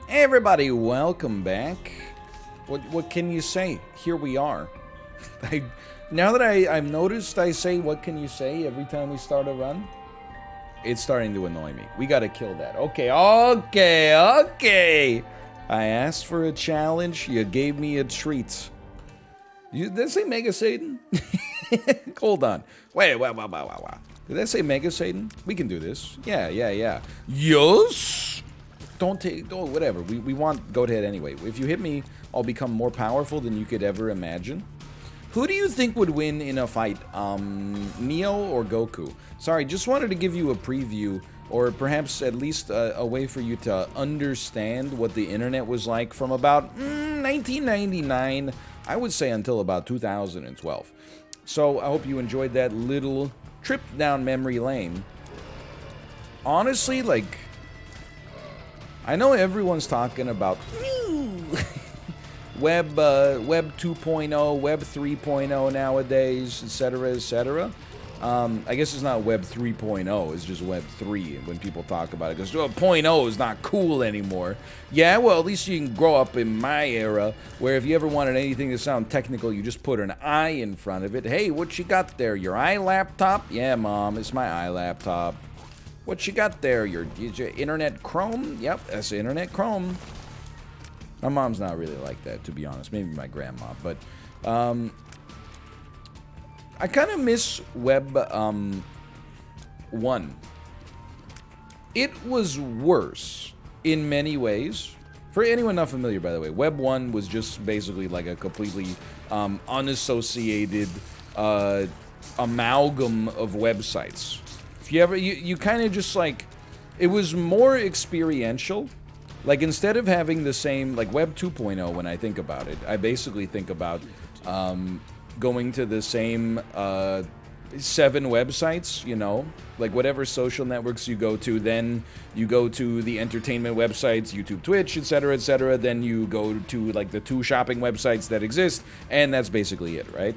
Hey everybody, welcome back. What can you say? Here we are. Now that I've noticed I say what can you say every time we start a run, it's starting to annoy me. We gotta kill that. Okay. I asked for a challenge, you gave me a treat. Did that say Mega Satan? Hold on. Wait. Did that say Mega Satan? We can do this. Yeah. Yes! Don't whatever. We want Goathead anyway. If you hit me, I'll become more powerful than you could ever imagine. Who do you think would win in a fight? Neo or Goku? Sorry, just wanted to give you a preview, or perhaps at least a way for you to understand what the internet was like from about 1999, I would say until about 2012. So I hope you enjoyed that little trip down memory lane. Honestly, like, I know everyone's talking about Web 2.0, Web 3.0 nowadays, etc. I guess it's not Web 3.0, it's just Web 3 when people talk about it, because 0.0 is not cool anymore. Yeah, well, at least you can grow up in my era, where if you ever wanted anything to sound technical, you just put an I in front of it. Hey, what you got there? Your iLaptop? Yeah, Mom, it's my iLaptop. What you got there? Your Internet Chrome? Yep, that's Internet Chrome. My mom's not really like that, to be honest. Maybe my grandma, but I kind of miss Web 1. It was worse in many ways. For anyone not familiar, by the way, Web 1 was just basically like a completely unassociated amalgam of websites. If you ever, you kind of just like, it was more experiential. Like, instead of having the same, like Web 2.0, when I think about it, I basically think about going to the same 7 websites, you know, like whatever social networks you go to, then you go to the entertainment websites, YouTube, Twitch, etc. Then you go to like the 2 shopping websites that exist, and that's basically it, right?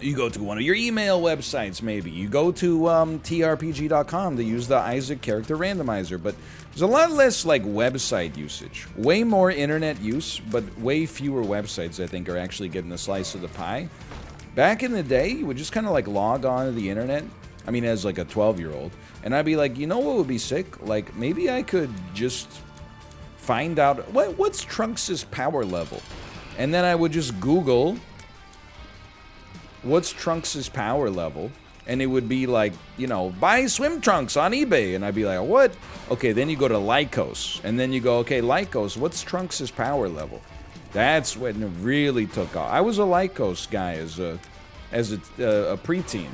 You go to one of your email websites, maybe. You go to trpg.com to use the Isaac character randomizer, but there's a lot less, like, website usage. Way more internet use, but way fewer websites, I think, are actually getting a slice of the pie. Back in the day, you would just kind of, like, log on to the internet, I mean, as, like, a 12-year-old, and I'd be like, you know what would be sick? Like, maybe I could just find out, what's Trunks' power level? And then I would just Google what's Trunks' power level, and it would be like, you know, buy swim trunks on eBay, and I'd be like, what? Okay, then you go to Lycos, and then you go, okay, Lycos, what's Trunks' power level? That's when it really took off. I was a Lycos guy as a preteen,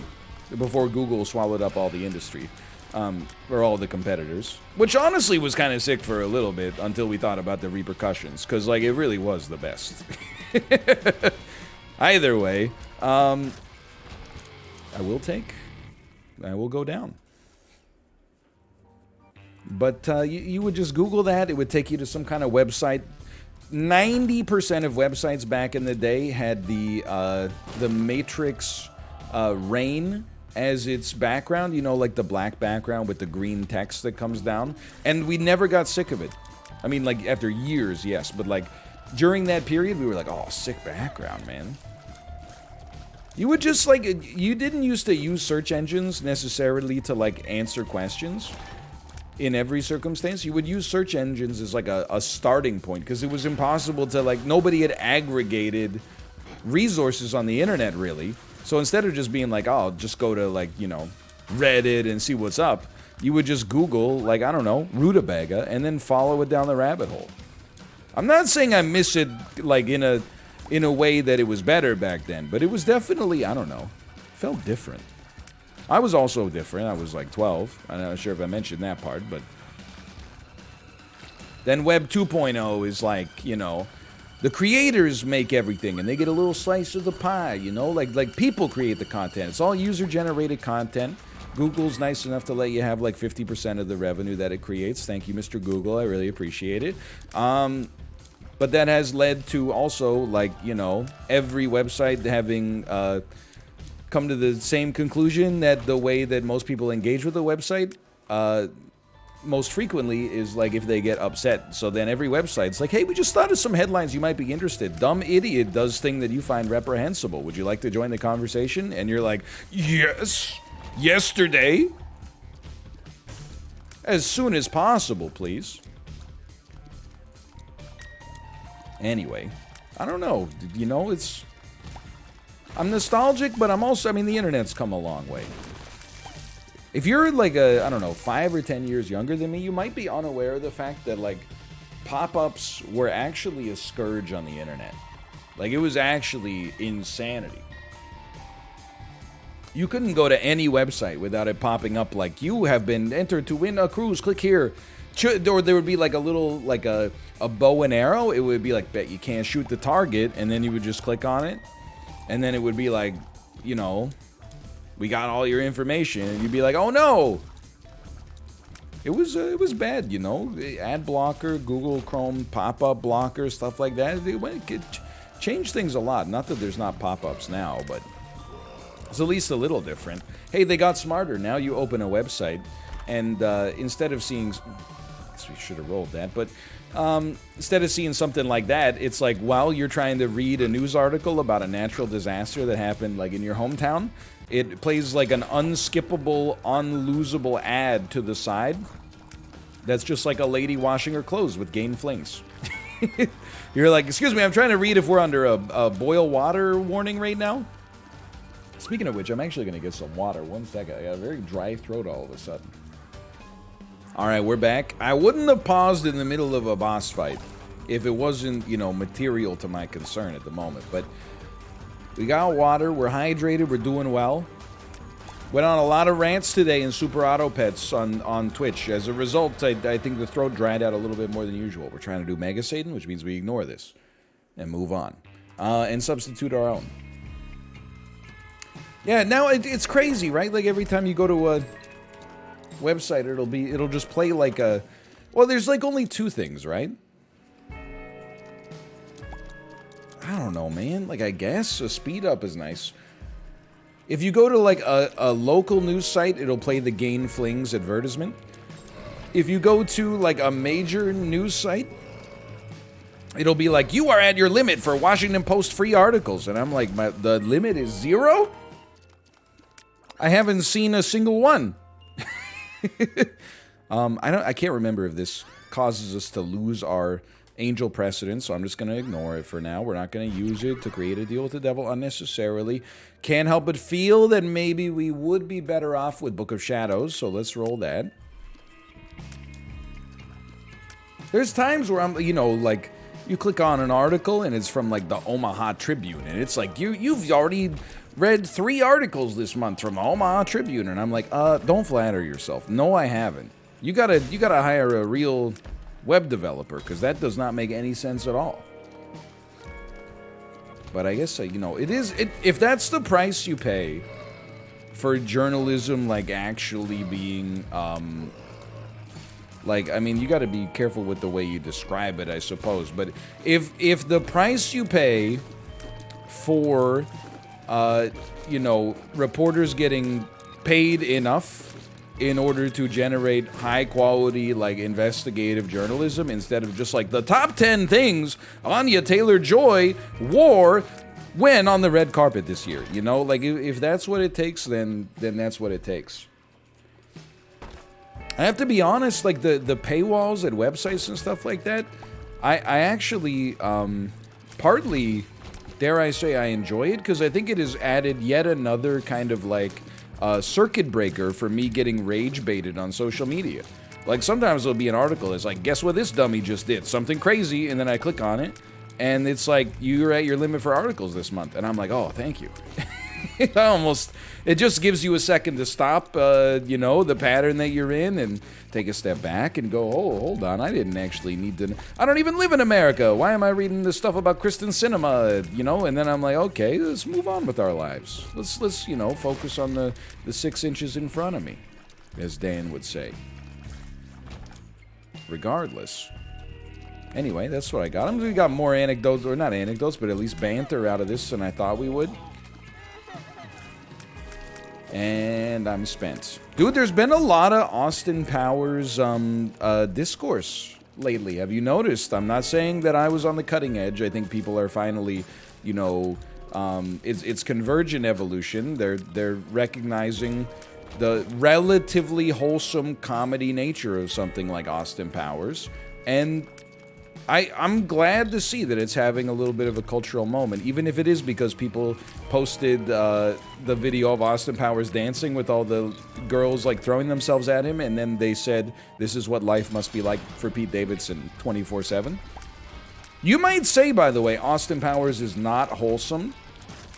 before Google swallowed up all the industry, or all the competitors, which honestly was kind of sick for a little bit until we thought about the repercussions, because, like, it really was the best. Either way, I will go down. But you would just Google that. It would take you to some kind of website. 90% of websites back in the day had the Matrix rain as its background. You know, like the black background with the green text that comes down. And we never got sick of it. I mean, like, after years, yes. But, like, during that period, we were like, oh, sick background, man. You would just, like, you didn't used to use search engines necessarily to, like, answer questions in every circumstance. You would use search engines as, like, a starting point, because it was impossible to, like, nobody had aggregated resources on the internet, really. So instead of just being like, oh, I'll just go to, like, you know, Reddit and see what's up, you would just Google, like, I don't know, rutabaga, and then follow it down the rabbit hole. I'm not saying I miss it, like, in a way that it was better back then, but it was definitely, I don't know, felt different. I was also different. I was like 12. I'm not sure if I mentioned that part, but then Web 2.0 is like, you know, the creators make everything and they get a little slice of the pie, you know, like people create the content. It's all user-generated content. Google's nice enough to let you have like 50% of the revenue that it creates. Thank you, Mr. Google. I really appreciate it. But that has led to also, like, you know, every website having come to the same conclusion that the way that most people engage with the website most frequently is like if they get upset. So then every website's like, hey, we just thought of some headlines you might be interested. Dumb idiot does thing that you find reprehensible. Would you like to join the conversation? And you're like, yes, yesterday. As soon as possible, please. Anyway, I don't know. You know, I'm nostalgic, but I'm also, I mean, the internet's come a long way. If you're like I don't know, 5 or 10 years younger than me, you might be unaware of the fact that like pop-ups were actually a scourge on the internet. Like it was actually insanity. You couldn't go to any website without it popping up like, you have been entered to win a cruise, click here. Or there would be like a little, like a bow and arrow. It would be like, bet you can't shoot the target, and then you would just click on it. And then it would be like, you know, we got all your information, and you'd be like, oh no! It was bad, you know? Ad blocker, Google Chrome pop-up blocker, stuff like that. It changed things a lot. Not that there's not pop-ups now, but it's at least a little different. Hey, they got smarter. Now you open a website, and instead of seeing... we should have rolled that, but instead of seeing something like that, it's like while you're trying to read a news article about a natural disaster that happened like in your hometown, it plays like an unskippable, unlosable ad to the side that's just like a lady washing her clothes with Gain Flings. You're like, excuse me, I'm trying to read if we're under a boil water warning right now. Speaking of which, I'm actually going to get some water. 1 second. I got a very dry throat all of a sudden. Alright, we're back. I wouldn't have paused in the middle of a boss fight if it wasn't, you know, material to my concern at the moment. But we got water, we're hydrated, we're doing well. Went on a lot of rants today in Super Auto Pets on Twitch. As a result, I think the throat dried out a little bit more than usual. We're trying to do Mega Satan, which means we ignore this and move on. And substitute our own. Yeah, now it's crazy, right? Like every time you go to a website, it'll just play like a... Well, there's like only 2 things, right? I don't know, man. Like, I guess a speed up is nice. If you go to like a local news site, it'll play the Gain Flings advertisement. If you go to like a major news site, it'll be like, you are at your limit for Washington Post free articles. And I'm like, the limit is 0? I haven't seen a single one. I can't remember if this causes us to lose our angel precedence, so I'm just going to ignore it for now. We're not going to use it to create a deal with the devil unnecessarily. Can't help but feel that maybe we would be better off with Book of Shadows, so let's roll that. There's times where I'm, you know, like, you click on an article and it's from like the Omaha Tribune, and it's like, you've already read 3 articles this month from the Omaha Tribune, and I'm like, don't flatter yourself. No, I haven't. You gotta hire a real web developer, because that does not make any sense at all. But I guess, you know, if that's the price you pay for journalism, like actually being, like, I mean, you got to be careful with the way you describe it, I suppose. But if the price you pay for, you know, reporters getting paid enough in order to generate high quality, like, investigative journalism, instead of just like the top 10 things Anya Taylor-Joy wore when on the red carpet this year, you know, like, if that's what it takes, then that's what it takes. I have to be honest, like, the paywalls at websites and stuff like that, I actually, partly, dare I say, I enjoy it, because I think it has added yet another kind of, like, circuit breaker for me getting rage baited on social media. Like, sometimes there'll be an article that's like, guess what this dummy just did? Something crazy, and then I click on it, and it's like, you're at your limit for articles this month. And I'm like, oh, thank you. It just gives you a second to stop, you know, the pattern that you're in, and take a step back and go, oh, hold on, I didn't actually need to, I don't even live in America. Why am I reading this stuff about Kristen Cinema, you know? And then I'm like, okay, let's move on with our lives. Let's you know, focus on the 6 inches in front of me, as Dan would say. Regardless. Anyway, that's what I got. We got more anecdotes, or not anecdotes, but at least banter out of this than I thought we would. And I'm spent. Dude, there's been a lot of Austin Powers discourse lately. Have you noticed? I'm not saying that I was on the cutting edge. I think people are finally, you know, it's convergent evolution. They're recognizing the relatively wholesome comedy nature of something like Austin Powers. And I'm glad to see that it's having a little bit of a cultural moment, even if it is because people posted the video of Austin Powers dancing with all the girls like throwing themselves at him, and then they said, this is what life must be like for Pete Davidson 24/7. You might say, by the way, Austin Powers is not wholesome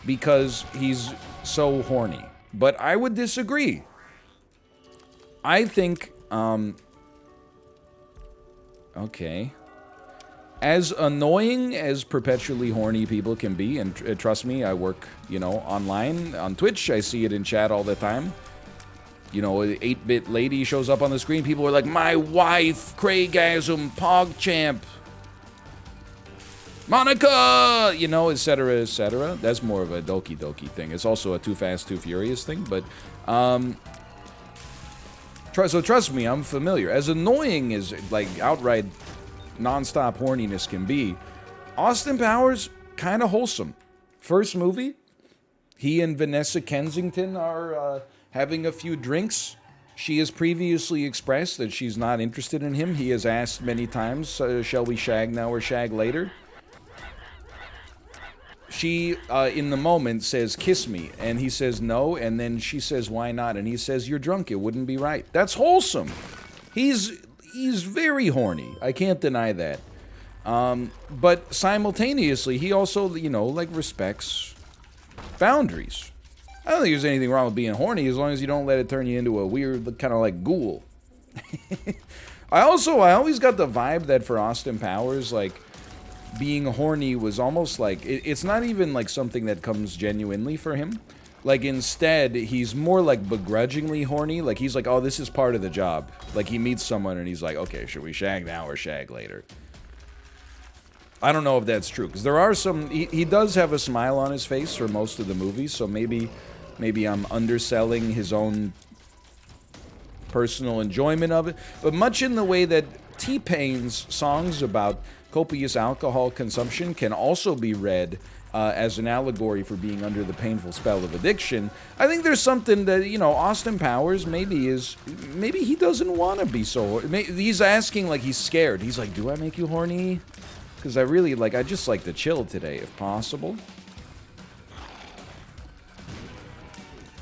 because he's so horny, but I would disagree. I think, okay. As annoying as perpetually horny people can be, and trust me, I work, you know, online, on Twitch, I see it in chat all the time. You know, an 8-bit lady shows up on the screen, people are like, my wife, Craigasm, PogChamp, Monica, you know, etc., etc. That's more of a Doki Doki thing. It's also a Too Fast, Too Furious thing, but, so trust me, I'm familiar. As annoying as, like, outright non-stop horniness can be, Austin Powers, kind of wholesome. First movie, he and Vanessa Kensington are having a few drinks. She has previously expressed that she's not interested in him. He has asked many times, shall we shag now or shag later? She, in the moment, says, kiss me, and he says no, and then she says, why not? And he says, you're drunk, it wouldn't be right. That's wholesome. He's very horny. I can't deny that. But simultaneously, he also, you know, like, respects boundaries. I don't think there's anything wrong with being horny as long as you don't let it turn you into a weird, kind of like ghoul. I always got the vibe that for Austin Powers, like, being horny was almost like, it's not even like something that comes genuinely for him. Like, instead, he's more like begrudgingly horny. Like, he's like, oh, this is part of the job. Like, he meets someone and he's like, okay, should we shag now or shag later? I don't know if that's true, because there are some, he does have a smile on his face for most of the movies, so maybe I'm underselling his own personal enjoyment of it. But much in the way that T-Pain's songs about copious alcohol consumption can also be read as an allegory for being under the painful spell of addiction, I think there's something that, you know, Austin Powers maybe he doesn't want to be so, he's asking like he's scared. He's like, do I make you horny? Because I just like to chill today, if possible.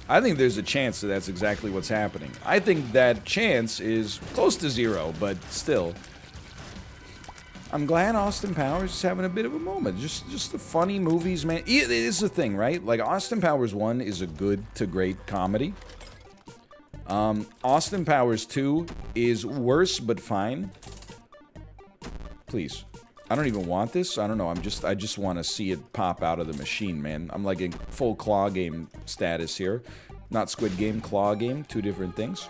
I think there's a chance that that's exactly what's happening. I think that chance is close to zero, but still. I'm glad Austin Powers is having a bit of a moment. Just the funny movies, man. It is the thing, right? Like, Austin Powers 1 is a good to great comedy. Austin Powers 2 is worse but fine. Please. I don't even want this. I don't know. I just want to see it pop out of the machine, man. I'm like in full claw game status here. Not Squid Game, claw game. Two different things.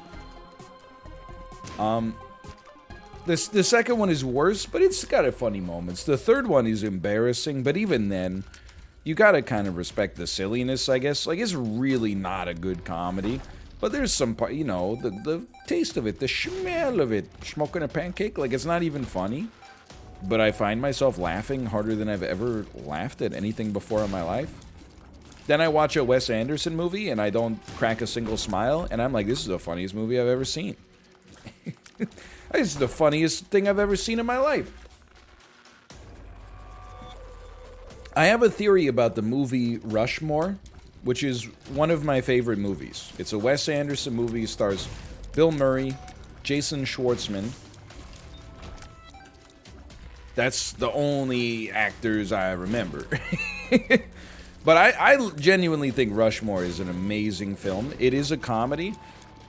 The second one is worse, but it's got a funny moments. The third one is embarrassing, but even then, you gotta kind of respect the silliness, I guess. Like, it's really not a good comedy, but there's some part, you know, the taste of it, the smell of it, smoking a pancake, like, it's not even funny. But I find myself laughing harder than I've ever laughed at anything before in my life. Then I watch a Wes Anderson movie, and I don't crack a single smile, and I'm like, this is the funniest movie I've ever seen. This is the funniest thing I've ever seen in my life. I have a theory about the movie Rushmore, which is one of my favorite movies. It's a Wes Anderson movie. It stars Bill Murray, Jason Schwartzman. That's the only actors I remember. But I genuinely think Rushmore is an amazing film. It is a comedy.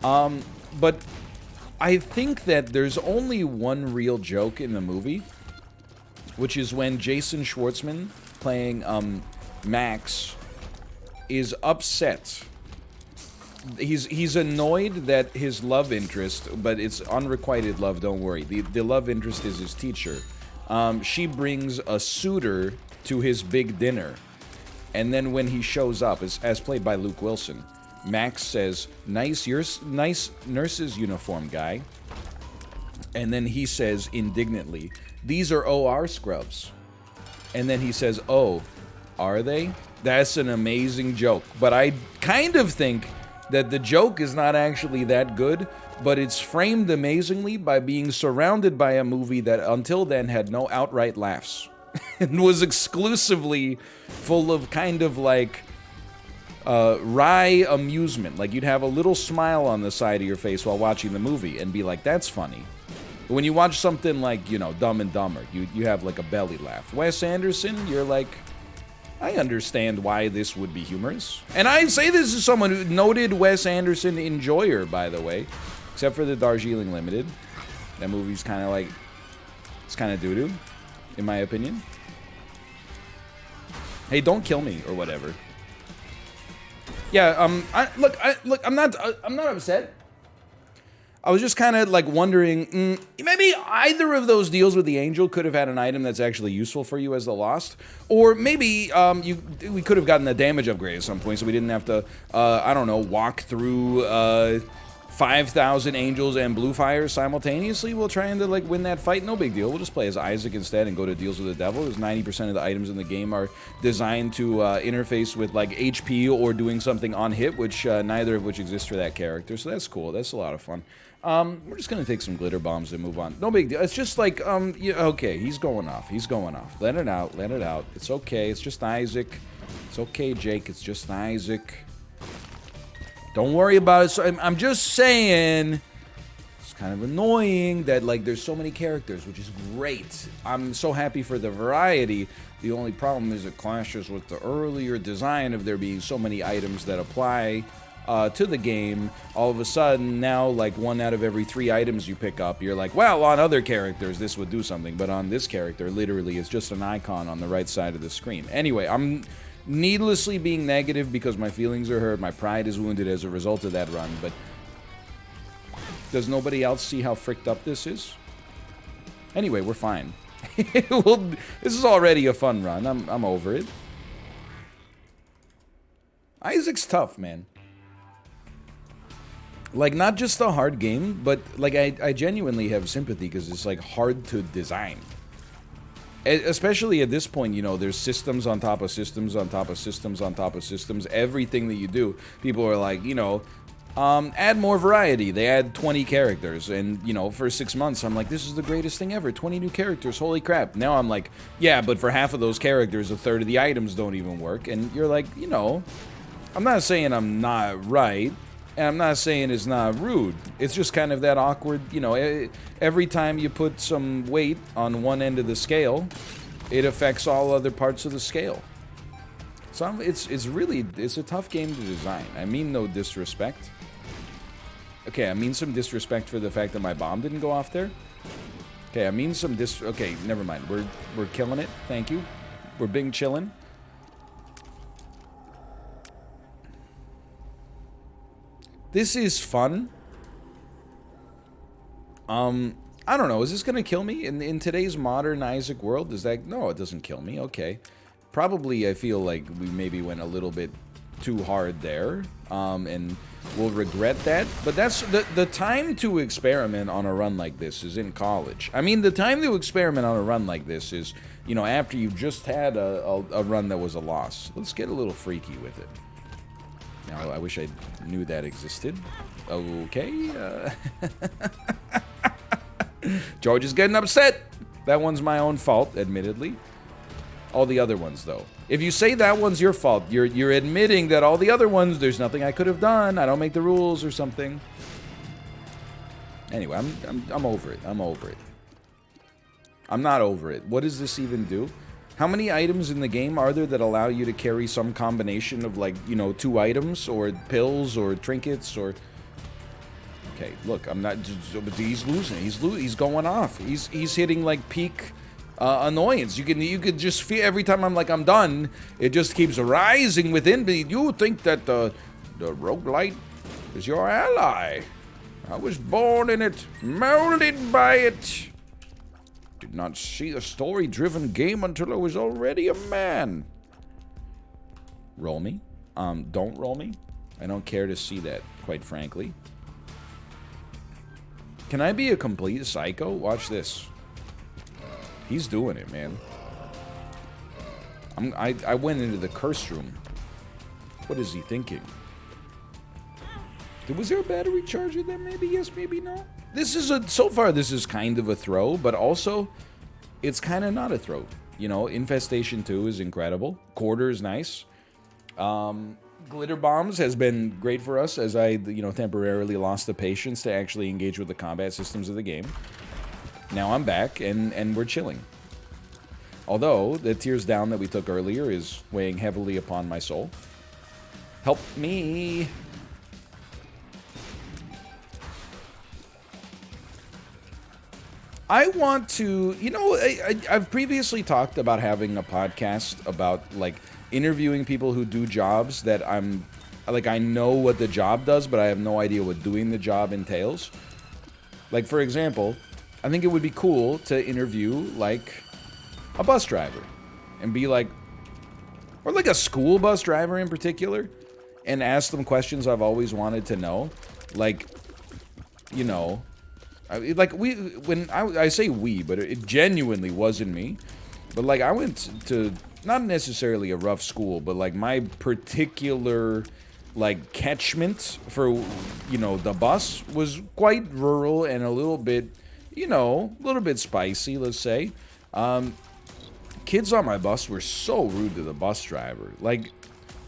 But I think that there's only one real joke in the movie, which is when Jason Schwartzman, playing Max, is upset. He's annoyed that his love interest, but it's unrequited love, don't worry. The love interest is his teacher. She brings a suitor to his big dinner. And then when he shows up, as played by Luke Wilson, Max says, nice nurse's uniform, guy. And then he says indignantly, these are OR scrubs. And then he says, oh, are they? That's an amazing joke. But I kind of think that the joke is not actually that good, but it's framed amazingly by being surrounded by a movie that until then had no outright laughs. And was exclusively full of kind of like wry amusement. Like you'd have a little smile on the side of your face while watching the movie and be like, that's funny. But when you watch something like, you know, Dumb and Dumber, you have like a belly laugh. Wes Anderson, you're like, I understand why this would be humorous. And I say this as someone who noted Wes Anderson enjoyer, by the way. Except for the Darjeeling Limited. That movie's kind of like, it's kind of doo-doo, in my opinion. Hey, don't kill me, or whatever. Yeah, look, I'm not upset. I was just kind of like wondering, maybe either of those deals with the angel could have had an item that's actually useful for you as the Lost, or maybe we could have gotten a damage upgrade at some point, so we didn't have to, I don't know, walk through 5,000 angels and blue fires simultaneously. We'll try and like win that fight. No big deal. We'll just play as Isaac instead and go to deals with the devil. Because 90% of the items in the game are designed to interface with like HP or doing something on hit, which neither of which exists for that character. So that's cool. That's a lot of fun. We're just gonna take some glitter bombs and move on. No big deal. It's just like yeah, okay, he's going off. He's going off. Let it out. Let it out. It's okay. It's just Isaac. It's okay, Jake. It's just Isaac. Don't worry about it. So I'm just saying, it's kind of annoying that like there's so many characters, which is great. I'm so happy for the variety. The only problem is it clashes with the earlier design of there being so many items that apply to the game. All of a sudden, now like 1 out of every 3 items you pick up, you're like, well, on other characters this would do something, but on this character, literally, it's just an icon on the right side of the screen. Anyway, I'm needlessly being negative because my feelings are hurt, my pride is wounded as a result of that run, but does nobody else see how fricked up this is? Anyway, we're fine. Well, this is already a fun run. I'm over it. Isaac's tough, man. Like, not just a hard game, but like I genuinely have sympathy because it's like hard to design. Especially at this point, you know, there's systems on top of systems on top of systems on top of systems. Everything that you do, people are like, you know, add more variety. They add 20 characters, and, you know, for 6 months, I'm like, this is the greatest thing ever. 20 new characters, holy crap. Now I'm like, yeah, but for half of those characters, a third of the items don't even work. And you're like, you know, I'm not saying I'm not right, and I'm not saying it's not rude. It's just kind of that awkward, you know, every time you put some weight on one end of the scale, it affects all other parts of the scale. So it's really a tough game to design. I mean no disrespect. Okay, I mean some disrespect for the fact that my bomb didn't go off there. Okay, I mean some okay, never mind. We're killing it. Thank you. We're bing chillin'. This is fun. I don't know. Is this gonna kill me in today's modern Isaac world? Is that no? It doesn't kill me. Okay. Probably I feel like we maybe went a little bit too hard there, and we'll regret that. But that's the time to experiment on a run like this is in college. I mean, the time to experiment on a run like this is, you know, after you've just had a run that was a loss. Let's get a little freaky with it. Now, I wish I knew that existed. Okay. George is getting upset. That one's my own fault, admittedly. All the other ones, though. If you say that one's your fault, you're admitting that all the other ones, there's nothing I could have done. I don't make the rules or something. Anyway, I'm over it. I'm over it. I'm not over it. What does this even do? How many items in the game are there that allow you to carry some combination of, like, you know, 2 items or pills or trinkets or... Okay, look, I'm not... He's losing. He's going off. He's hitting, like, peak annoyance. You could just feel every time I'm like, I'm done, it just keeps rising within me. You think that the roguelite is your ally. I was born in it, molded by it. Did not see a story-driven game until I was already a man. Roll me. Don't roll me. I don't care to see that, quite frankly. Can I be a complete psycho? Watch this. He's doing it, man. I went into the curse room. What is he thinking? Was there a battery charge in there? Maybe yes, maybe no. This is so far this is kind of a throw, but also it's kind of not a throw. You know, Infestation 2 is incredible. Quarter is nice. Glitter Bombs has been great for us as I, temporarily lost the patience to actually engage with the combat systems of the game. Now I'm back, and we're chilling. Although, the Tears Down that we took earlier is weighing heavily upon my soul. Help me! I want to, I've previously talked about having a podcast about, interviewing people who do jobs that I know what the job does, but I have no idea what doing the job entails. Like, for example, I think it would be cool to interview, a bus driver. And be or a school bus driver in particular. And ask them questions I've always wanted to know. I say we, but it genuinely wasn't me. But, I went to not necessarily a rough school, but, my particular, catchment for, the bus was quite rural and a little bit, spicy, let's say. Kids on my bus were so rude to the bus driver.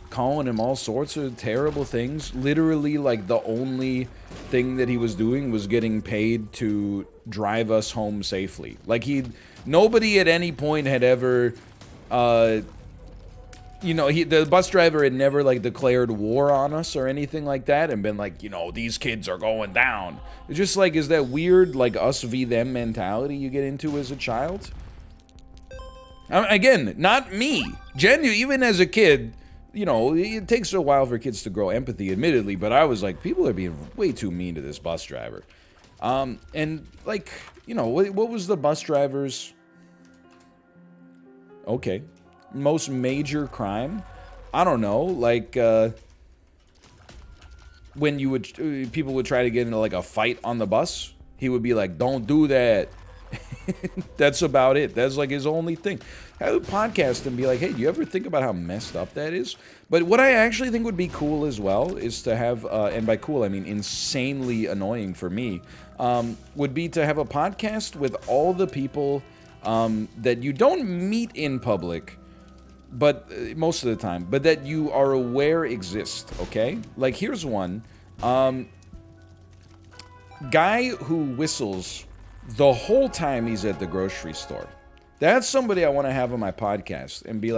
Calling him all sorts of terrible things. Literally, the only thing that he was doing was getting paid to drive us home safely. Nobody at any point had ever, the bus driver had never, declared war on us or anything like that and been these kids are going down. It's just, is that weird, us v them mentality you get into as a child? Again, not me. Even as a kid, it takes a while for kids to grow empathy, admittedly, but I was people are being way too mean to this bus driver. And, what was the bus driver's... Okay. Most major crime? I don't know, when people would try to get into, a fight on the bus, he would be don't do that. That's about it. That's his only thing. I would podcast and be hey, do you ever think about how messed up that is? But what I actually think would be cool as well is to have, and by cool I mean insanely annoying for me, would be to have a podcast with all the people that you don't meet in public, but most of the time, but that you are aware exist, okay? Here's one. Guy who whistles the whole time he's at the grocery store. That's somebody I want to have on my podcast and be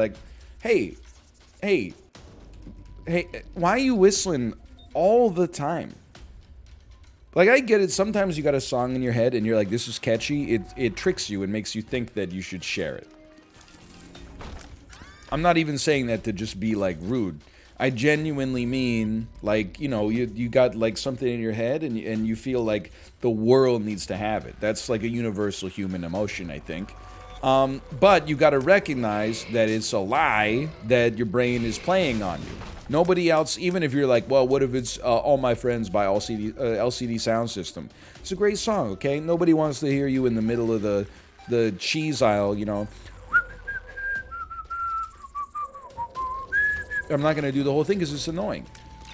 hey, why are you whistling all the time? I get it. Sometimes you got a song in your head and you're this is catchy. It tricks you and makes you think that you should share it. I'm not even saying that to just be rude. I genuinely mean you got something in your head and you feel the world needs to have it. That's a universal human emotion, I think. But you got to recognize that it's a lie that your brain is playing on you. Nobody else, even if you're well, what if it's All My Friends by LCD Sound System? It's a great song, okay? Nobody wants to hear you in the middle of the cheese aisle, I'm not going to do the whole thing because it's annoying.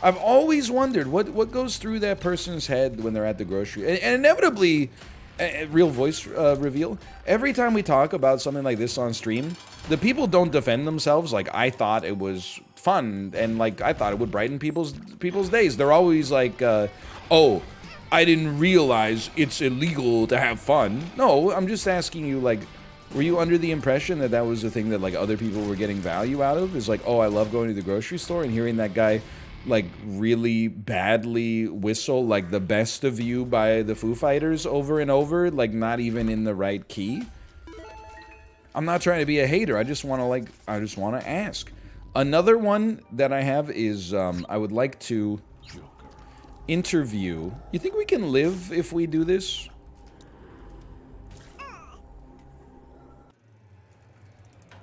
I've always wondered what goes through that person's head when they're at the grocery. And inevitably, real voice reveal, every time we talk about something like this on stream, the people don't defend themselves I thought it was fun and I thought it would brighten people's days. They're always oh, I didn't realize it's illegal to have fun. No, I'm just asking you were you under the impression that was the thing that other people were getting value out of? Is oh, I love going to the grocery store and hearing that guy really badly whistle The Best of You by the Foo Fighters over and over, not even in the right key? I'm not trying to be a hater. I just want to ask. Another one that I have is I would like to interview. You think we can live if we do this?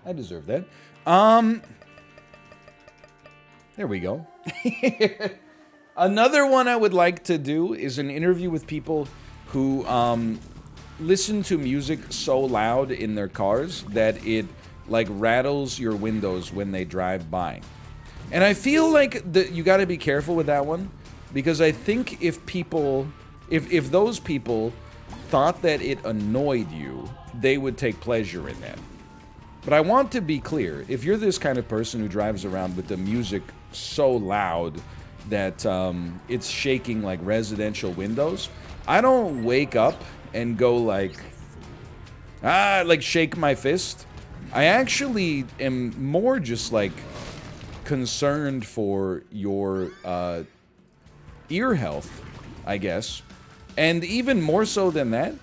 I deserve that. There we go. Another one I would like to do is an interview with people who listen to music so loud in their cars that it like rattles your windows when they drive by. And I feel like you got to be careful with that one, because I think if those people thought that it annoyed you, they would take pleasure in that. But I want to be clear, if you're this kind of person who drives around with the music so loud that it's shaking like residential windows, I don't wake up and go like shake my fist. I actually am more just like concerned for your ear health, I guess. And even more so than that,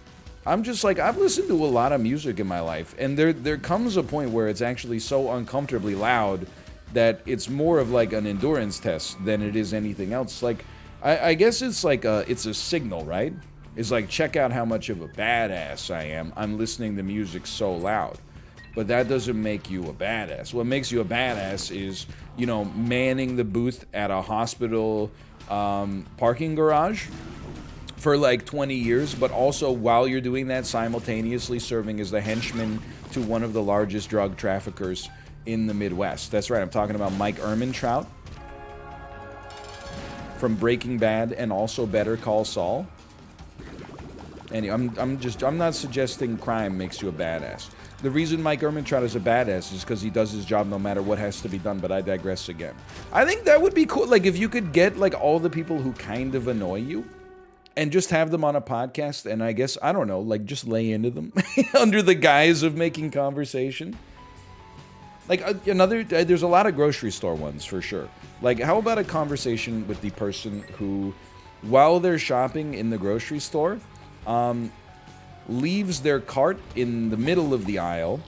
I'm just like, I've listened to a lot of music in my life, and there comes a point where it's actually so uncomfortably loud that it's more of like an endurance test than it is anything else. Like, I guess it's like it's a signal, right? It's like, check out how much of a badass I am. I'm listening to music so loud. But that doesn't make you a badass. What makes you a badass is, you know, manning the booth at a hospital parking garage for like 20 years, but also while you're doing that, simultaneously serving as the henchman to one of the largest drug traffickers in the Midwest. That's right, I'm talking about Mike Ehrmantraut from Breaking Bad and also Better Call Saul. And I'm not suggesting crime makes you a badass. The reason Mike Ehrmantraut is a badass is because he does his job no matter what has to be done, but I digress again. I think that would be cool, like if you could get like all the people who kind of annoy you and just have them on a podcast, and I guess, I don't know, like just lay into them under the guise of making conversation. Like there's a lot of grocery store ones for sure. Like, how about a conversation with the person who, while they're shopping in the grocery store, leaves their cart in the middle of the aisle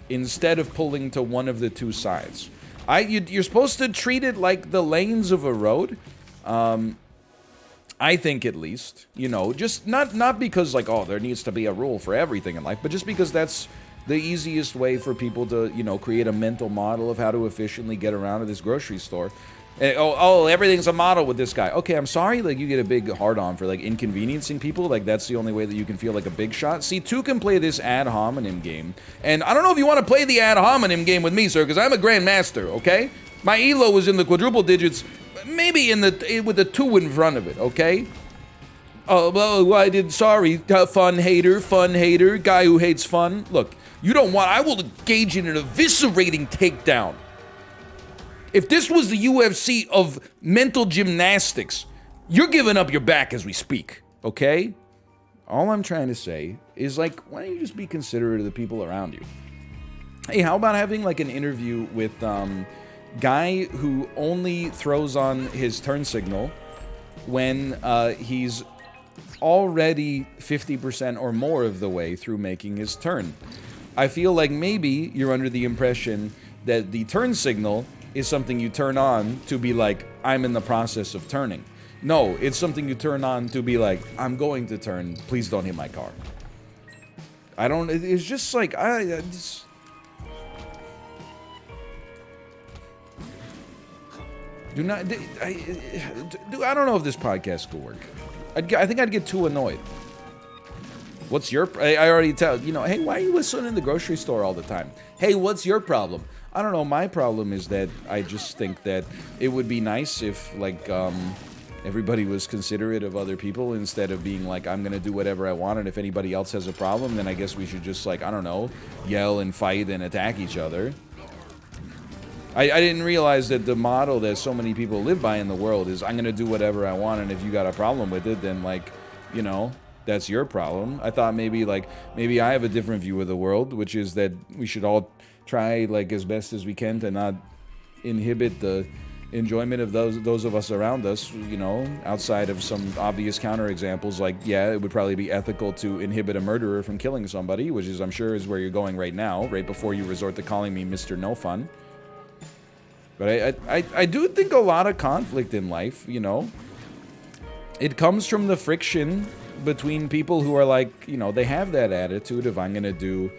instead of pulling to one of the two sides. You're supposed to treat it like the lanes of a road. I think, at least, you know, just not because like, oh, there needs to be a rule for everything in life, but just because that's the easiest way for people to, you know, create a mental model of how to efficiently get around to this grocery store. And, everything's a model with this guy. Okay, I'm sorry, like, you get a big hard-on for, like, inconveniencing people. Like, that's the only way that you can feel like a big shot. See, two can play this ad hominem game. And I don't know if you want to play the ad hominem game with me, sir, because I'm a grandmaster, okay? My elo was in the quadruple digits, maybe with a 2 in front of it, okay? Oh, well, I did, sorry, fun hater, guy who hates fun. Look, I will engage in an eviscerating takedown. If this was the UFC of mental gymnastics, you're giving up your back as we speak, okay? All I'm trying to say is, like, why don't you just be considerate of the people around you? Hey, how about having, like, an interview with, guy who only throws on his turn signal when, he's already 50% or more of the way through making his turn. I feel like maybe you're under the impression that the turn signal is something you turn on to be like, I'm in the process of turning. No, it's something you turn on to be like, I'm going to turn, please don't hit my car. It's just like, I don't know if this podcast could work. I think I'd get too annoyed. What's your... I already tell... You know, hey, why are you listening in the grocery store all the time? Hey, what's your problem? I don't know. My problem is that I just think that it would be nice if, like, everybody was considerate of other people instead of being like, I'm going to do whatever I want, and if anybody else has a problem, then I guess we should just, like, I don't know, yell and fight and attack each other. I didn't realize that the model that so many people live by in the world is, I'm going to do whatever I want, and if you got a problem with it, then, like, you know... That's your problem. I thought maybe I have a different view of the world, which is that we should all try, like, as best as we can to not inhibit the enjoyment of those of us around us, you know, outside of some obvious counterexamples, like, yeah, it would probably be ethical to inhibit a murderer from killing somebody, which is, I'm sure, is where you're going right now, right before you resort to calling me Mr. No Fun. But I do think a lot of conflict in life, you know, it comes from the friction between people who are like, you know, they have that attitude of, I'm going to do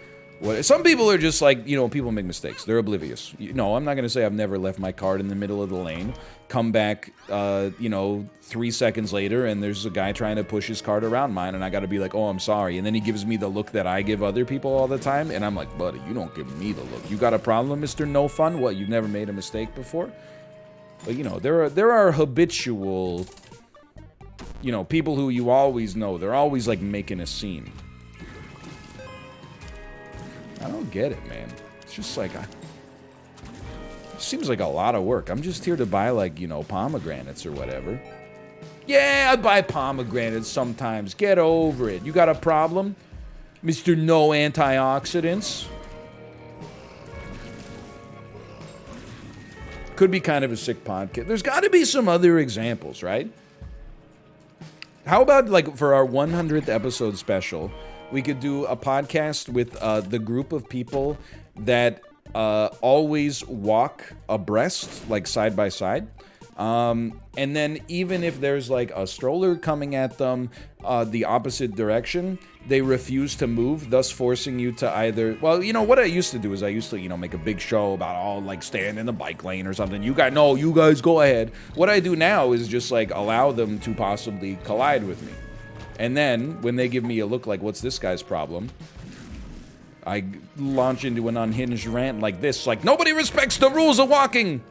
Some people are just like, people make mistakes. They're oblivious. No, I'm not going to say I've never left my card in the middle of the lane, come back, 3 seconds later, and there's a guy trying to push his cart around mine, and I got to be like, oh, I'm sorry. And then he gives me the look that I give other people all the time, and I'm like, buddy, you don't give me the look. You got a problem, Mr. No Fun? What, you've never made a mistake before? But, there are habitual, people who you always know. They're always, like, making a scene. I don't get it, man. It's just like, it seems like a lot of work. I'm just here to buy, like, pomegranates or whatever. Yeah, I buy pomegranates sometimes. Get over it. You got a problem? Mr. No Antioxidants? Could be kind of a sick podcast. There's got to be some other examples, right? How about, like, for our 100th episode special, we could do a podcast with the group of people that always walk abreast, like side by side. And then even if there's like a stroller coming at them the opposite direction, they refuse to move, thus forcing you to either... Well, what I used to do is I used to, make a big show about, like, stand in the bike lane or something. You guys go ahead. What I do now is just, like, allow them to possibly collide with me. And then, when they give me a look like, what's this guy's problem? I launch into an unhinged rant like this, like, nobody respects the rules of walking!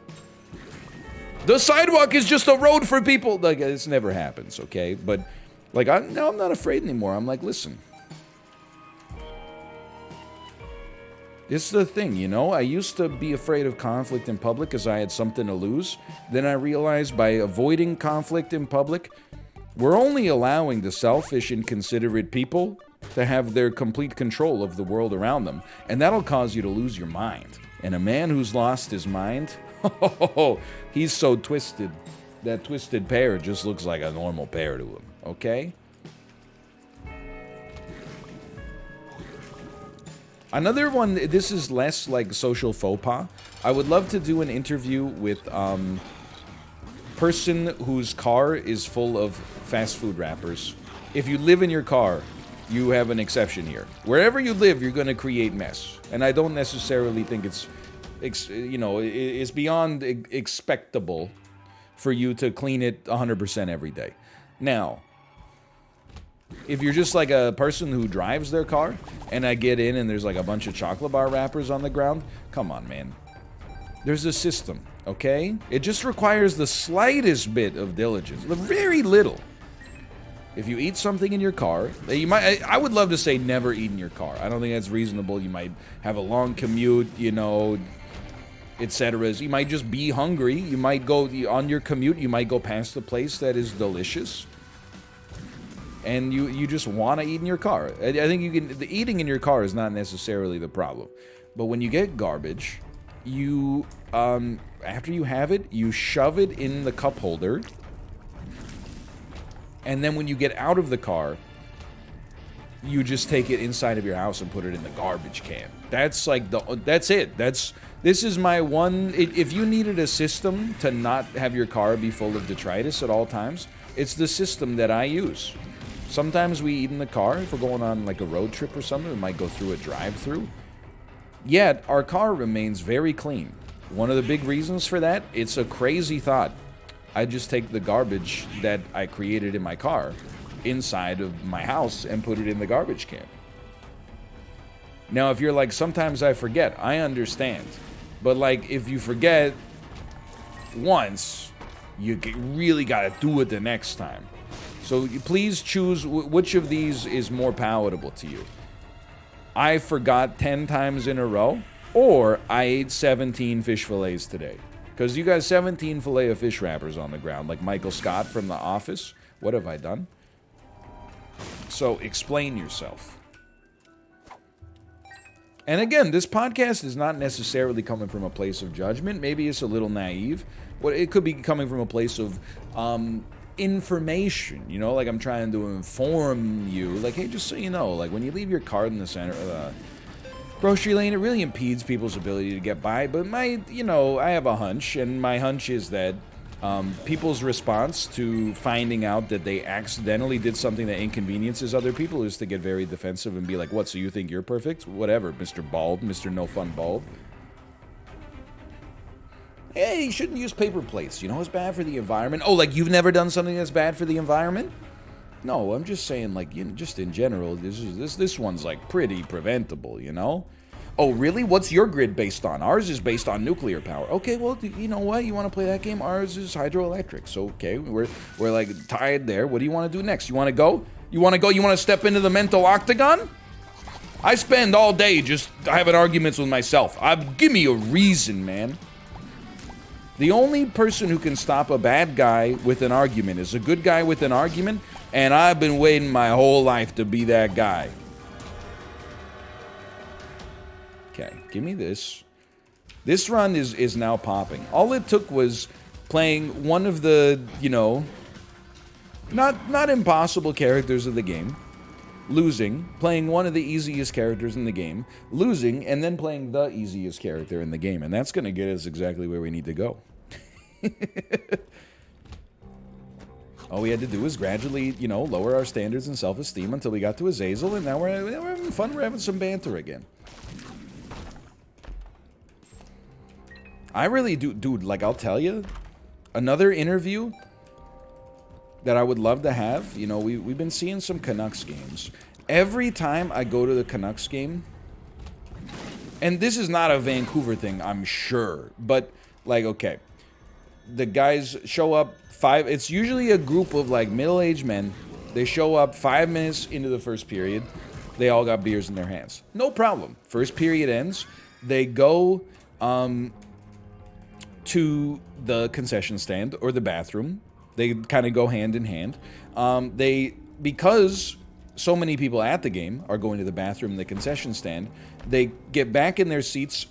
The sidewalk is just a road for people! Like, this never happens, okay? But, like, now I'm not afraid anymore. I'm like, listen. It's the thing, I used to be afraid of conflict in public because I had something to lose. Then I realized by avoiding conflict in public, we're only allowing the selfish, inconsiderate people to have their complete control of the world around them. And that'll cause you to lose your mind. And a man who's lost his mind, he's so twisted. That twisted pear just looks like a normal pear to him, okay? Another one, this is less like social faux pas. I would love to do an interview with person whose car is full of fast food wrappers. If you live in your car, you have an exception here. Wherever you live, you're going to create mess. And I don't necessarily think it's beyond expectable for you to clean it 100% every day. Now, if you're just like a person who drives their car, and I get in and there's like a bunch of chocolate bar wrappers on the ground, come on, man. There's a system, okay? It just requires the slightest bit of diligence, very little. If you eat something in your car, I would love to say never eat in your car. I don't think that's reasonable. You might have a long commute, etc. You might just be hungry. You might go on your commute. You might go past a place that is delicious, and you just want to eat in your car. I think the eating in your car is not necessarily the problem, but when you get garbage, you after you have it, you shove it in the cup holder, and then when you get out of the car, you just take it inside of your house and put it in the garbage can. That's like that's it. This is my one. If you needed a system to not have your car be full of detritus at all times, it's the system that I use. Sometimes we eat in the car. If we're going on like a road trip or something, we might go through a drive-through. Yet, our car remains very clean. One of the big reasons for that, it's a crazy thought. I just take the garbage that I created in my car inside of my house and put it in the garbage can. Now, if you're like, sometimes I forget, I understand. But like, if you forget once, you really gotta do it the next time. So please choose which of these is more palatable to you. I forgot 10 times in a row, or I ate 17 fish fillets today. Because you got 17 fillet of fish wrappers on the ground, like Michael Scott from The Office. What have I done? So explain yourself. And again, this podcast is not necessarily coming from a place of judgment. Maybe it's a little naive. Well, it could be coming from a place of information, like I'm trying to inform you, like, hey, just so you know, like when you leave your card in the center of the grocery lane, it really impedes people's ability to get by. But I have a hunch, and my hunch is that people's response to finding out that they accidentally did something that inconveniences other people is to get very defensive and be like, what, so you think you're perfect? Whatever, Mr. Bald, Mr. No Fun Bald. Hey, you shouldn't use paper plates. You know, it's bad for the environment. Oh, like you've never done something that's bad for the environment? No, I'm just saying, like, you know, just in general, this one's like pretty preventable, you know? Oh, really? What's your grid based on? Ours is based on nuclear power. Okay, well, you know what? You want to play that game? Ours is hydroelectric. So, okay, we're like tied there. What do you want to do next? You want to go? You want to go? You want to step into the mental octagon? I spend all day just having arguments with myself. Give me a reason, man. The only person who can stop a bad guy with an argument is a good guy with an argument, and I've been waiting my whole life to be that guy. Okay, give me this. This run is now popping. All it took was playing one of the, you know, not impossible characters of the game, losing, playing one of the easiest characters in the game, losing, and then playing the easiest character in the game. And that's going to get us exactly where we need to go. All we had to do was gradually, you know, lower our standards and self-esteem until we got to Azazel, and now we're having fun. We're having some banter again. I really do, dude, like, I'll tell you, another interview that I would love to have, you know, we've been seeing some Canucks games. Every time I go to the Canucks game, and this is not a Vancouver thing, I'm sure, but, like, okay, the guys show up it's usually a group of, like, middle-aged men. They show up 5 minutes into the first period. They all got beers in their hands. No problem. First period ends. They go, to the concession stand or the bathroom. They kind of go hand in hand. Because so many people at the game are going to the bathroom and the concession stand, they get back in their seats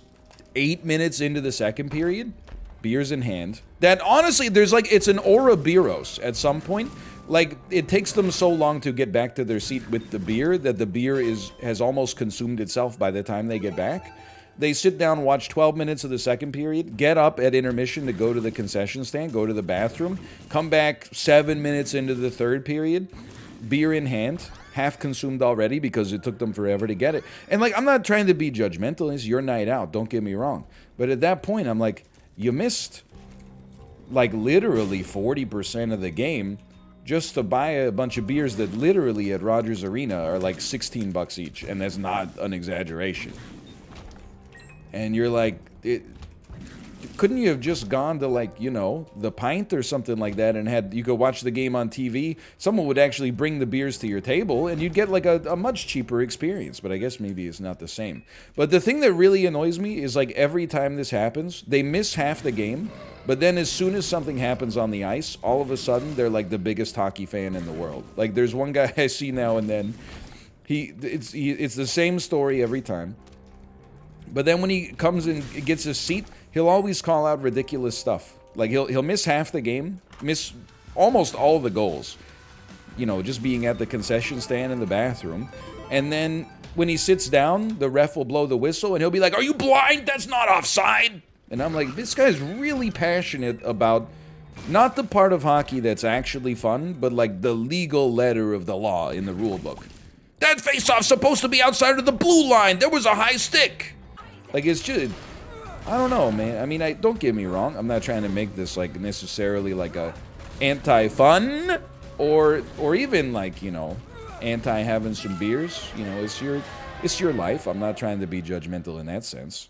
8 minutes into the second period, beers in hand. That honestly, there's like, it's an Ouroboros at some point. Like, it takes them so long to get back to their seat with the beer that the beer has almost consumed itself by the time they get back. They sit down, watch 12 minutes of the second period, get up at intermission to go to the concession stand, go to the bathroom, come back 7 minutes into the third period, beer in hand, half consumed already because it took them forever to get it. And, like, I'm not trying to be judgmental. It's your night out, don't get me wrong. But at that point, I'm like, you missed, like, literally 40% of the game just to buy a bunch of beers that literally at Rogers Arena are like $16 each. And that's not an exaggeration. And you're like, couldn't you have just gone to, like, you know, the Pint or something like that and you could watch the game on TV? Someone would actually bring the beers to your table and you'd get like a much cheaper experience. But I guess maybe it's not the same. But the thing that really annoys me is, like, every time this happens, they miss half the game. But then as soon as something happens on the ice, all of a sudden they're like the biggest hockey fan in the world. Like, there's one guy I see now and then. It's the same story every time. But then when he comes and gets his seat, he'll always call out ridiculous stuff. Like, he'll miss half the game, miss almost all the goals. You know, just being at the concession stand in the bathroom. And then when he sits down, the ref will blow the whistle and he'll be like, "Are you blind? That's not offside." And I'm like, this guy's really passionate about not the part of hockey that's actually fun, but like the legal letter of the law in the rule book. That faceoff's supposed to be outside of the blue line. There was a high stick. Like, it's just, I don't know, man. I mean, don't get me wrong. I'm not trying to make this, like, necessarily, like, a anti-fun or even, like, you know, anti-having some beers. You know, it's your life. I'm not trying to be judgmental in that sense.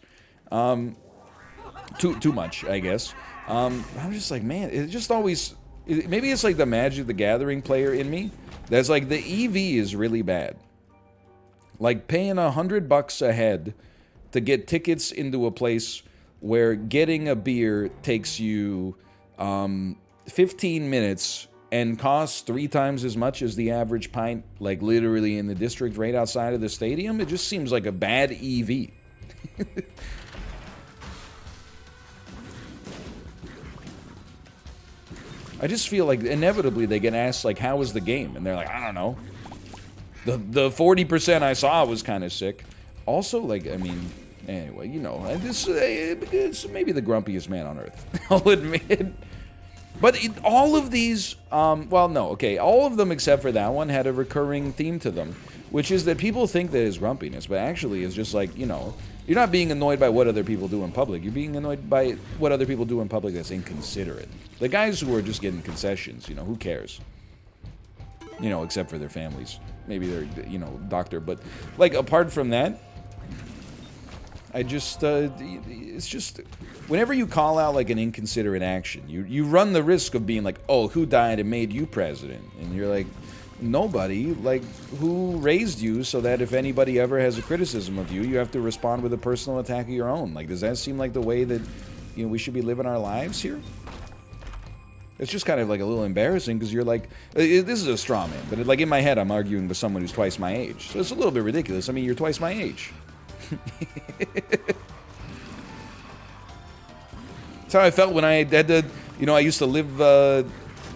Too much, I guess. I'm just like, man, it just always, maybe it's like the Magic the Gathering player in me. That's like, the EV is really bad. Like, paying $100 a head to get tickets into a place where getting a beer takes you 15 minutes and costs 3 times as much as the average pint, like literally in the district right outside of the stadium. It just seems like a bad EV. I just feel like inevitably they get asked, like, how was the game? And they're like, I don't know. The 40% I saw was kind of sick. Also, like, I mean, anyway, you know, it's maybe the grumpiest man on earth. I'll admit. But all of these, well, no, okay, all of them except for that one had a recurring theme to them, which is that people think that is grumpiness, but actually it's just like, you know, you're not being annoyed by what other people do in public. You're being annoyed by what other people do in public that's inconsiderate. The guys who are just getting concessions, you know, who cares? You know, except for their families. Maybe they're, you know, doctor, but like apart from that, I just, it's just, whenever you call out like an inconsiderate action, you run the risk of being like, oh, who died and made you president? And you're like, nobody. Like, who raised you so that if anybody ever has a criticism of you, you have to respond with a personal attack of your own? Like, does that seem like the way that, you know, we should be living our lives here? It's just kind of like a little embarrassing because you're like, this is a straw man, but like in my head, I'm arguing with someone who's twice my age. So it's a little bit ridiculous. I mean, you're twice my age. That's how I felt when I had to, you know, I used to live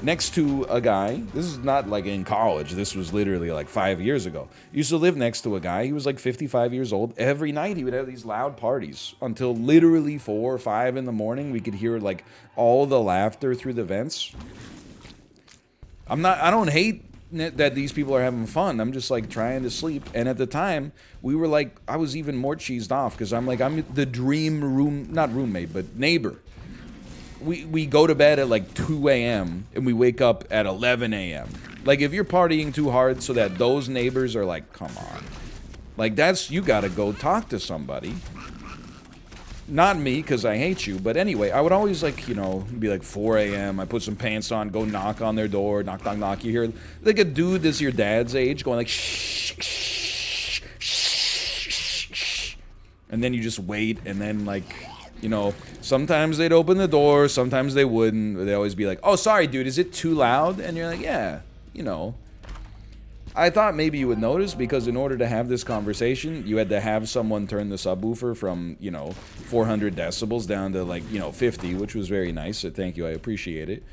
next to a guy. This is not like in college. This was literally like 5 years ago. I used to live next to a guy. He was like 55 years old. Every night he would have these loud parties until literally 4 or 5 in the morning. We could hear like all the laughter through the vents. I don't hate that these people are having fun. I'm just like trying to sleep. And at the time, we were like, I was even more cheesed off because I'm like, I'm the dream room, not roommate, but neighbor. We go to bed at like 2 a.m. and we wake up at 11 a.m. Like if you're partying too hard so that those neighbors are like, come on. Like that's, you gotta go talk to somebody. Not me, because I hate you, but anyway, I would always like, you know, be like 4 a.m., I put some pants on, go knock on their door, knock, knock, knock, you hear like a dude that's your dad's age going like, shh, shh, shh, shh, shh, and then you just wait, and then like, you know, sometimes they'd open the door, sometimes they wouldn't, they'd always be like, oh, sorry, dude, is it too loud? And you're like, yeah, you know. I thought maybe you would notice because in order to have this conversation, you had to have someone turn the subwoofer from, you know, 400 decibels down to like, you know, 50, which was very nice. So thank you. I appreciate it.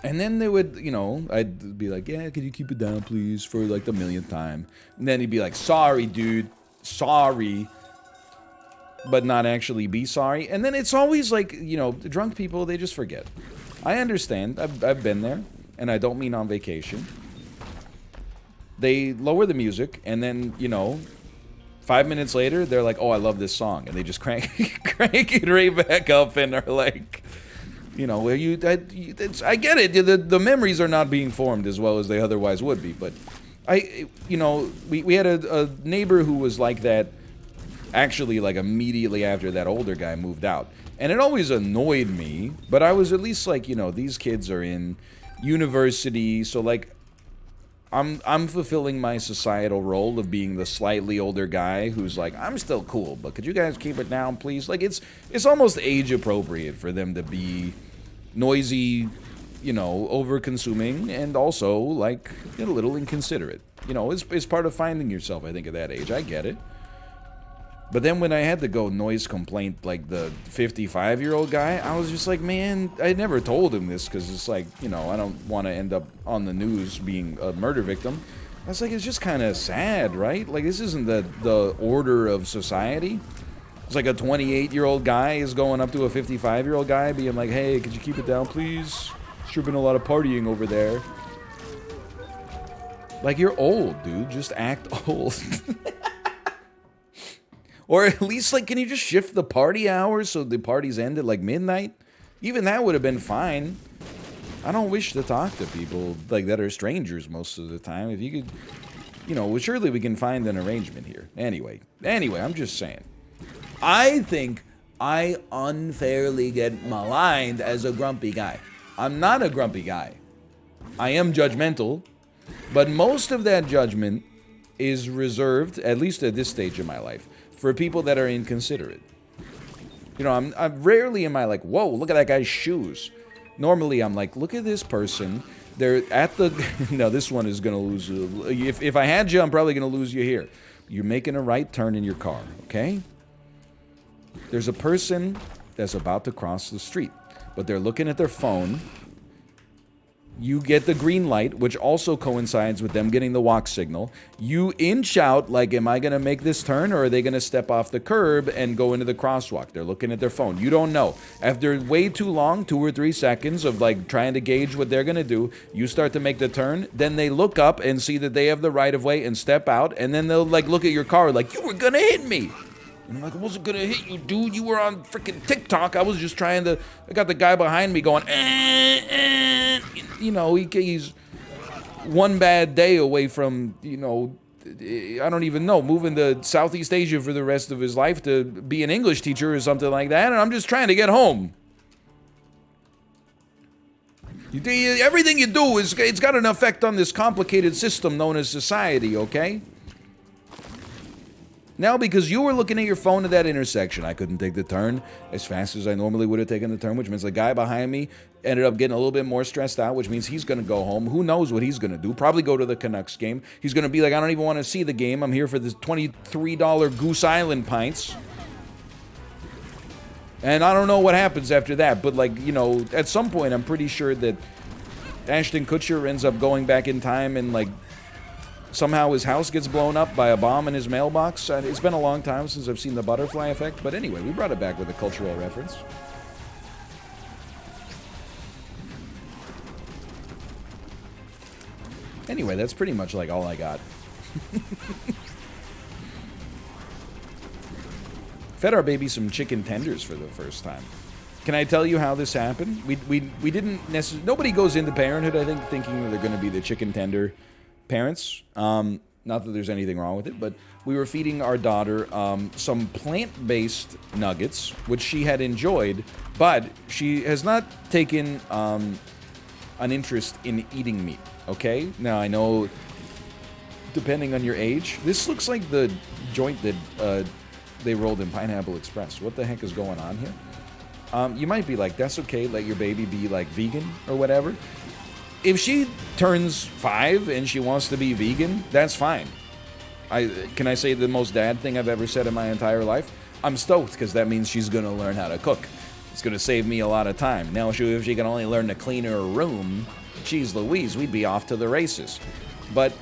And then they would, you know, I'd be like, yeah, could you keep it down, please, for like the millionth time. And then he'd be like, sorry, dude, sorry, but not actually be sorry. And then it's always like, you know, drunk people, they just forget. I understand. I've been there, and I don't mean on vacation. They lower the music, and then, you know, 5 minutes later, they're like, oh, I love this song. And they just crank it right back up and are like, you know, I get it. The memories are not being formed as well as they otherwise would be. But, you know, we had a neighbor who was like that actually like immediately after that older guy moved out. And it always annoyed me, but I was at least like, you know, these kids are in university, so like, I'm fulfilling my societal role of being the slightly older guy who's like, I'm still cool, but could you guys keep it down, please? Like, it's almost age appropriate for them to be noisy, you know, over-consuming, and also, like, a little inconsiderate. You know, it's part of finding yourself, I think, at that age. I get it. But then when I had to go noise complaint like the 55-year-old guy, I was just like, man, I never told him this because it's like, you know, I don't want to end up on the news being a murder victim. I was like, it's just kind of sad, right? Like, this isn't the order of society. It's like a 28-year-old guy is going up to a 55-year-old guy being like, hey, could you keep it down, please? Sure been a lot of partying over there. Like, you're old, dude. Just act old. Or at least, like, can you just shift the party hours so the parties end at, like, midnight? Even that would have been fine. I don't wish to talk to people, like, that are strangers most of the time. If you could, you know, well, surely we can find an arrangement here. Anyway, I'm just saying. I think I unfairly get maligned as a grumpy guy. I'm not a grumpy guy. I am judgmental, but most of that judgment is reserved, at least at this stage of my life, for people that are inconsiderate. You know, I'm rarely am I like, whoa, look at that guy's shoes. Normally I'm like, look at this person. They're at the, no, this one is going to lose. If I had you, I'm probably going to lose you here. You're making a right turn in your car, okay? There's a person that's about to cross the street, but they're looking at their phone, You get the green light, which also coincides with them getting the walk signal. You inch out like, am I going to make this turn, or are they going to step off the curb and go into the crosswalk? They're looking at their phone. You don't know. After way too long, 2 or 3 seconds of like trying to gauge what they're going to do, you start to make the turn. Then they look up and see that they have the right of way and step out. And then they'll like look at your car like, you were going to hit me. And I'm like, I wasn't gonna hit you, dude. You were on freaking TikTok. I was just trying to. I got the guy behind me going, You know, he's one bad day away from, you know, I don't even know, moving to Southeast Asia for the rest of his life to be an English teacher or something like that. And I'm just trying to get home. Everything you do it's got an effect on this complicated system known as society. Okay. Now, because you were looking at your phone at that intersection, I couldn't take the turn as fast as I normally would have taken the turn, which means the guy behind me ended up getting a little bit more stressed out, which means he's going to go home. Who knows what he's going to do? Probably go to the Canucks game. He's going to be like, I don't even want to see the game. I'm here for this $23 Goose Island pints. And I don't know what happens after that, but like, you know, at some point, I'm pretty sure that Ashton Kutcher ends up going back in time and like, somehow his house gets blown up by a bomb in his mailbox. It's been a long time since I've seen the butterfly effect. But anyway, we brought it back with a cultural reference. Anyway, that's pretty much like all I got. Fed our baby some chicken tenders for the first time. Can I tell you how this happened? We didn't necessarily... Nobody goes into parenthood, I think, thinking that they're going to be the chicken tender parents. Not that there's anything wrong with it, but we were feeding our daughter some plant-based nuggets, which she had enjoyed, but she has not taken an interest in eating meat, okay? Now, I know, depending on your age, this looks like the joint that they rolled in Pineapple Express. What the heck is going on here? You might be like, that's okay, let your baby be, like, vegan or whatever. If she turns 5 and she wants to be vegan, that's fine. Can I say the most dad thing I've ever said in my entire life? I'm stoked, because that means she's going to learn how to cook. It's going to save me a lot of time. Now, if she can only learn to clean her room, geez Louise, we'd be off to the races. But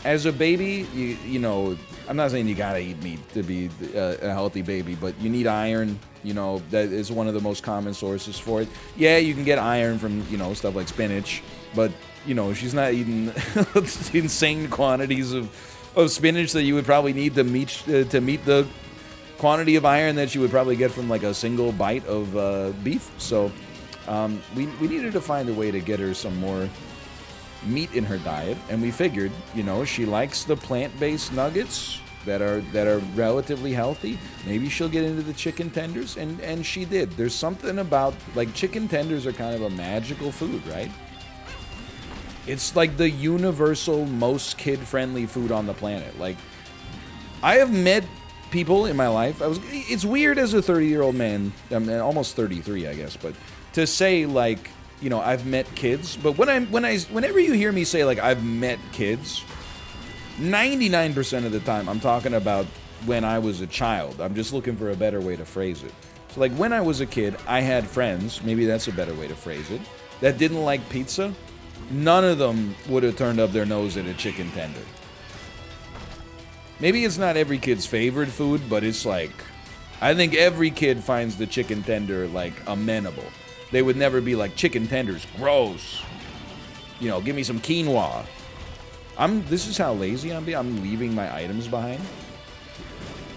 as a baby, you know, I'm not saying you got to eat meat to be a healthy baby, but you need iron. You know, that is one of the most common sources for it. Yeah, you can get iron from, you know, stuff like spinach. But, you know, she's not eating insane quantities of spinach that you would probably need to meet the quantity of iron that you would probably get from, like, a single bite of beef. So we needed to find a way to get her some more meat in her diet. And we figured, you know, she likes the plant-based nuggets that are relatively healthy. Maybe she'll get into the chicken tenders. And she did. There's something about, like, chicken tenders are kind of a magical food, right? It's like the universal, most kid-friendly food on the planet. Like, I have met people in my life. It's weird as a 30-year-old man. I'm almost 33, I guess. But to say, like, you know, I've met kids. But whenever you hear me say, like, I've met kids, 99% of the time I'm talking about when I was a child. I'm just looking for a better way to phrase it. So, like, when I was a kid, I had friends. Maybe that's a better way to phrase it. That didn't like pizza. None of them would have turned up their nose at a chicken tender. Maybe it's not every kid's favorite food, but it's like, I think every kid finds the chicken tender, like, amenable. They would never be like, chicken tenders, gross. You know, give me some quinoa. This is how lazy I'm being. I'm leaving my items behind.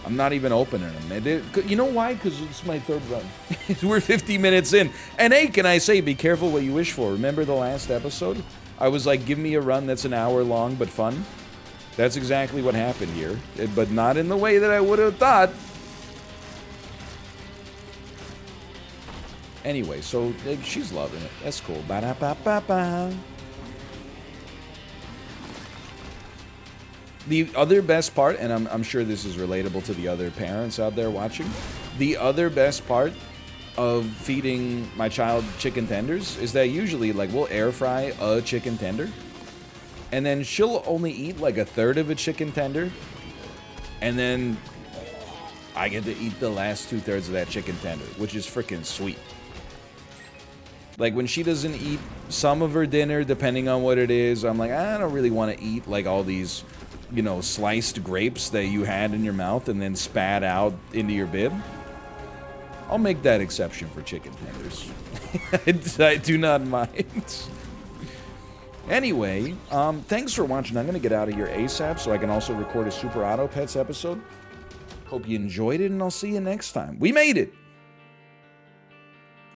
I'm not even opening them. You know why? Because it's my third run. We're 50 minutes in. And hey, can I say, be careful what you wish for. Remember the last episode? I was like, give me a run that's an hour long but fun. That's exactly what happened here. But not in the way that I would have thought. Anyway, so she's loving it. That's cool. Ba-da-ba-ba-ba. The other best part, and I'm sure this is relatable to the other parents out there watching, the other best part of feeding my child chicken tenders is that usually, like, we'll air fry a chicken tender, and then she'll only eat like a third of a chicken tender, and then I get to eat the last 2/3 of that chicken tender, which is freaking sweet. Like, when she doesn't eat some of her dinner, depending on what it is, I'm like, I don't really want to eat, like, all these, you know, sliced grapes that you had in your mouth and then spat out into your bib. I'll make that exception for chicken tenders. I do not mind. Anyway, thanks for watching. I'm going to get out of here ASAP so I can also record a Super Auto Pets episode. Hope you enjoyed it, and I'll see you next time. We made it!